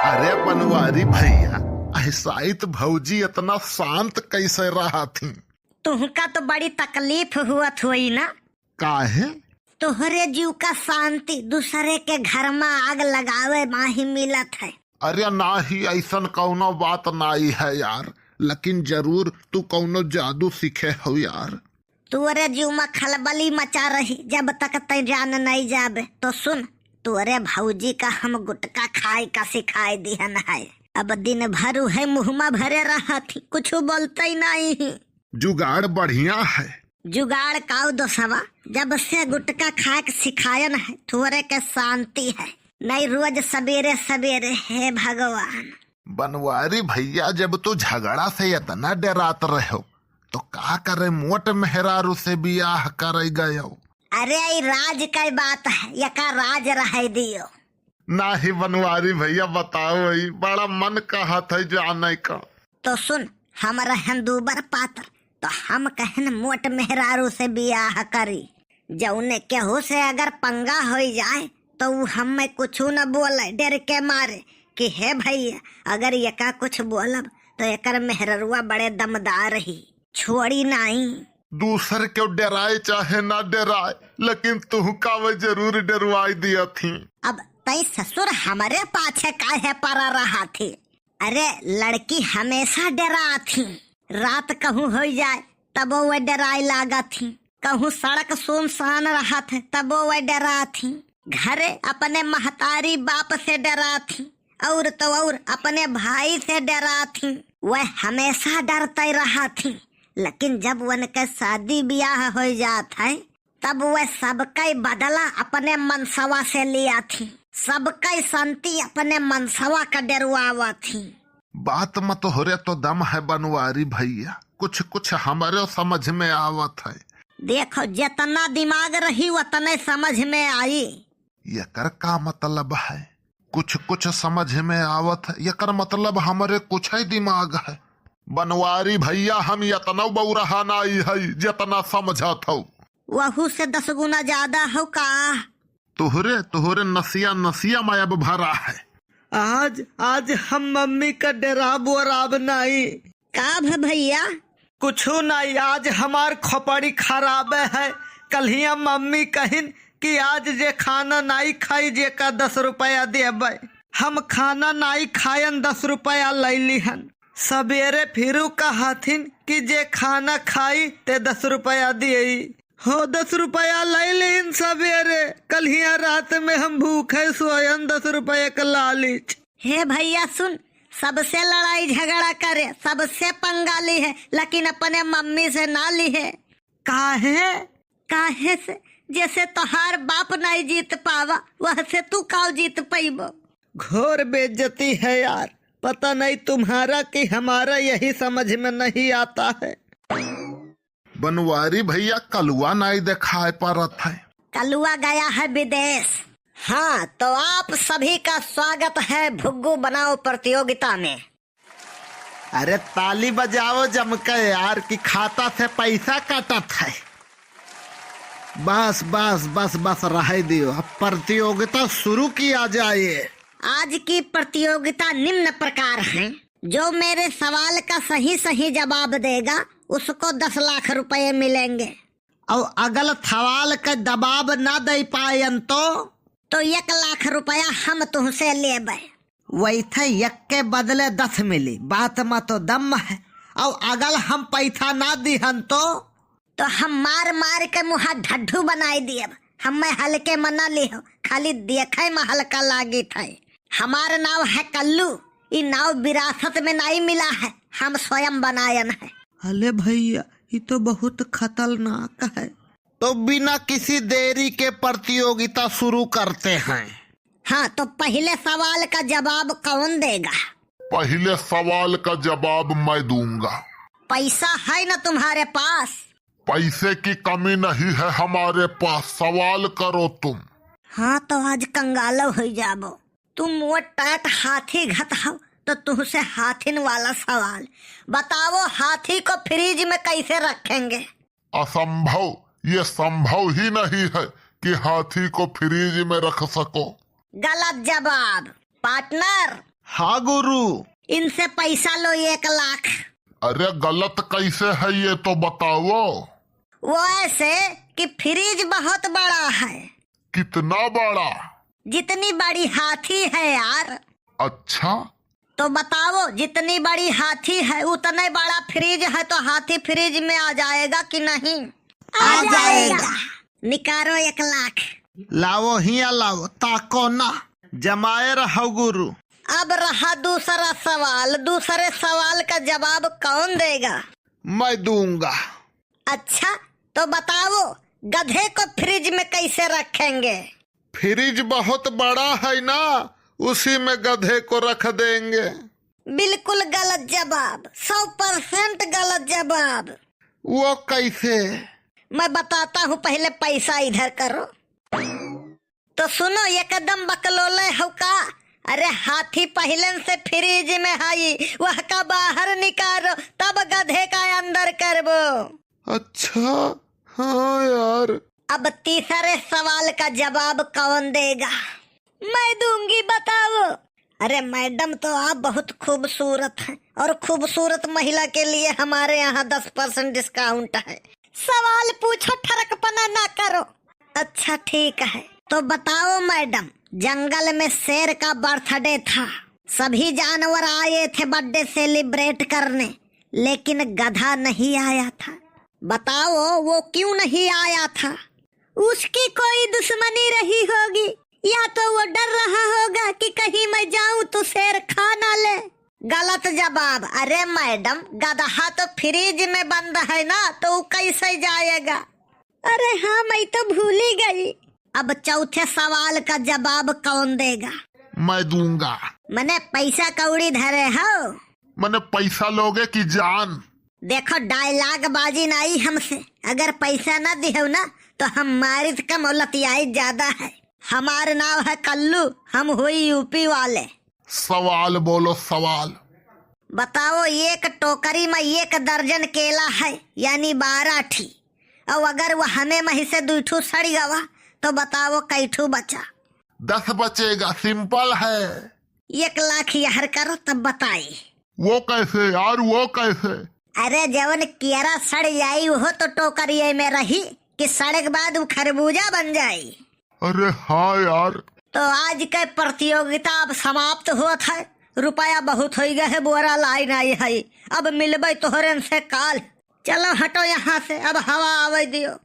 अरे बनवारी भैया, ऐसाइत भौजी इतना शांत कैसे रहा थी? तुहका तो बड़ी तकलीफ हुआ हुई ना। काहे? तोहरे जीव का शांति दूसरे के घर में आग लगावे माही मिलत है। अरे ना ही ऐसन कौनो बात नाई है यार, लेकिन जरूर तू कौनो जादू सीखे हो यार। तुअरे जीव में खलबली मचा रही जब तक तय जान नहीं जाबे। तो सुन, तुअरे भौजी का हम गुटका खाए का सिखाए दिहन है। अब दिन भर है मुँह में भरे रहा थी, कुछ बोलते ही नहीं। जुगाड़ बढ़िया है। जुगाड़ काऊ दोसवा, जब से गुटका खाए के सिखायन है तुअरे के शांति है। नहीं रोज सवेरे सवेरे, हे भगवान। बनवारी भैया, जब तू झगड़ा से इतना डरात रहो तो का करे मोट मेहरारू से बियाह करे गयो? अरे राज का बात है, यका राज रह दियो। ना ही बनवारी भैया, बताओ ही, बड़ा मन कहा था जाने का। तो सुन, हम रहन दूबर पात्र, तो हम कहन मोट मेहरारू से बियाह करी। जौने केहू से अगर पंगा हो जाए तो वो हमें कुछ न बोले, डर के मारे कि हे भैया अगर यका कुछ बोलब तो एकर मेहररुआ बड़े दमदार ही, छोड़ी नहीं। दूसर क्यों डराए चाहे ना डराए, लेकिन तू का वो जरूर डरवाई दिया थी। अब तई ससुर हमारे पाछे काहे पड़ा रहा थी? अरे लड़की हमेशा डरा थी। रात कहूँ हो जाए तब वो डराई लागा थी, कहूँ सड़क सुनसान रहा थे तब वो डरा थी, घरे अपने महतारी बाप से डरा थी, और तो और अपने भाई से डरा थी। वह हमेशा डरते रहा थी, लेकिन जब उनके शादी ब्याह हो जात है तब वह सबका बदला अपने मनसवा से लिया थी। सबका शांति अपने मनसवा का डरवावा थी। बात मत हो रे तो दम है बनवारी भैया, कुछ कुछ हमारे समझ में आवत है। देखो, जितना दिमाग रही उतने समझ में आई। यकर का मतलब है? कुछ कुछ समझ में आवत है, यकर मतलब हमारे कुछ ही दिमाग है। बनवारी भैया, हम इतना बौरहा नहीं है जितना समझत हो। वहू से 10 गुना ज्यादा हो का? तुहरे नसिया नसिया में अब भरा है। आज हम मम्मी का डराब वराब नहीं। का भैया? कुछ नहीं, आज हमार खोपड़ी खराब है। कल ही मम्मी कहिन कि आज जे खाना नहीं खाई जे का 10 रुपया देबे। हम खाना नहीं खायन 10 रुपया ले लिहन। सवेरे फिरू कहथिन कि जे खाना खाई ते 10 रुपया दिए। हो 10 रुपया ले लिन सवेरे। कल ही रात में हम भूखे सोयन 10 रुपया का लालच। हे भैया सुन, सबसे लड़ाई झगड़ा करे, सबसे पंगा ली है, लेकिन अपने मम्मी से ना ली है। काहे से? जैसे तोहार बाप नहीं जीत पावा वैसे तू काउ जीत पाइबो। घोर बेइज्जती है यार, पता नहीं तुम्हारा कि हमारा यही समझ में नहीं आता है। बनवारी भैया, कलुआ नहीं दिखाई पड़त है। कलुआ गया है विदेश। हाँ, तो आप सभी का स्वागत है भुग्गू बनाओ प्रतियोगिता में। अरे ताली बजाओ जमके यार, कि खाता से पैसा कटत है। बस बस बस बस रह दियो, अब प्रतियोगिता शुरू किया जाए। आज की प्रतियोगिता निम्न प्रकार है। जो मेरे सवाल का सही जवाब देगा उसको 10 लाख रुपए मिलेंगे। और अगल सवाल का जवाब न दे पायन तो 1 लाख रुपया हम तुमसे लेबे। वैसे 1 के बदले 10 मिली, बात में तो दम है। और अगल हम पैसा ना दिहन तो हम मार मार के मुहा ढड्ढू बनाई दिए। हमें हल्के मना लियो, खाली देखे में हल्का लागी था। हमारा नाव है कल्लू। ये नाव विरासत में नहीं मिला है, हम स्वयं बनायन है। अरे भैया, ये तो बहुत खतरनाक है। तो बिना किसी देरी के प्रतियोगिता शुरू करते हैं। हाँ, तो पहले सवाल का जवाब कौन देगा? पहले सवाल का जवाब मैं दूंगा। पैसा है ना तुम्हारे पास? पैसे की कमी नहीं है हमारे पास, सवाल करो तुम। हाँ, तो आज कंगालो हो जाबो। तुम वो टाट हाथी घत हो तो तुमसे हाथिन वाला सवाल बताओ, हाथी को फ्रिज में कैसे रखेंगे? असंभव, ये संभव ही नहीं है कि हाथी को फ्रिज में रख सको। गलत जवाब। पार्टनर, हाँ गुरु। इनसे पैसा लो 1 लाख। अरे गलत कैसे है ये तो बताओ। वो ऐसे कि फ्रिज बहुत बड़ा है। कितना बड़ा? जितनी बड़ी हाथी है यार। अच्छा, तो बताओ जितनी बड़ी हाथी है उतने बड़ा फ्रिज है, तो हाथी फ्रिज में आ जाएगा कि नहीं? आ जाएगा। निकालो 1 लाख। लाओ हिया लाओ, ताको ना, जमाए रहो गुरु। अब रहा दूसरा सवाल। दूसरे सवाल का जवाब कौन देगा? मैं दूंगा। अच्छा तो बताओ गधे को फ्रिज में कैसे रखेंगे? फ्रिज बहुत बड़ा है ना, उसी में गधे को रख देंगे। बिल्कुल गलत जवाब, 100% गलत जवाब। वो कैसे? मैं बताता हूँ, पहले पैसा इधर करो। तो सुनो, एकदम बकलोले हो का। अरे हाथी पहले से फ्रिज में है, वह का बाहर निकालो तब गधे का अंदर करबो। अच्छा हाँ यार। अब तीसरे सवाल का जवाब कौन देगा? मैं दूंगी, बताओ। अरे मैडम तो आप बहुत खूबसूरत हैं और खूबसूरत महिला के लिए हमारे यहाँ 10% डिस्काउंट है। सवाल पूछो, ठरकपना ना करो। अच्छा ठीक है, तो बताओ मैडम, जंगल में शेर का बर्थडे था, सभी जानवर आए थे बर्थडे सेलिब्रेट करने, लेकिन गधा नहीं आया था। बताओ वो क्यों नहीं आया था? उसकी कोई दुश्मनी रही होगी, या तो वो डर रहा होगा कि कहीं मैं जाऊं तो शेर खा ना ले। गलत जवाब। अरे मैडम, गधा तो फ्रिज में बंद है ना, तो वो कैसे जाएगा? अरे हाँ, मैं तो भूल ही गई। अब चौथे सवाल का जवाब कौन देगा? मैं दूंगा। मैंने पैसा कौड़ी धरे हो। मैंने पैसा लोगे कि जान? देखो डायलॉग बाजी नहीं हमसे। अगर पैसा ना दियो ना तो हम मारित कम और लतियाई ज्यादा है। हमारा नाम है कल्लू, हम हुई यूपी वाले। सवाल बोलो सवाल। बताओ, एक टोकरी में 1 दर्जन केला है, यानी 12 ठी, और अगर वो हमें मही से 2 ठू सड़ गवा तो बताओ कैठू बचा? 10 बचेगा, सिंपल है। 1 लाख यहर करो तब बताई। वो कैसे यार, वो कैसे? अरे जवन कियरा सड़ जाई वो तो टोकरी में रही कि सड़े के बाद वो खरबूजा बन जाई। अरे हाँ यार। तो आज के प्रतियोगिता अब समाप्त हुआ है। रुपया बहुत हो गया है, बोरा लाइन आई है। अब मिलबे तोहरे से काल। चलो हटो यहाँ से, अब हवा आवे दियो।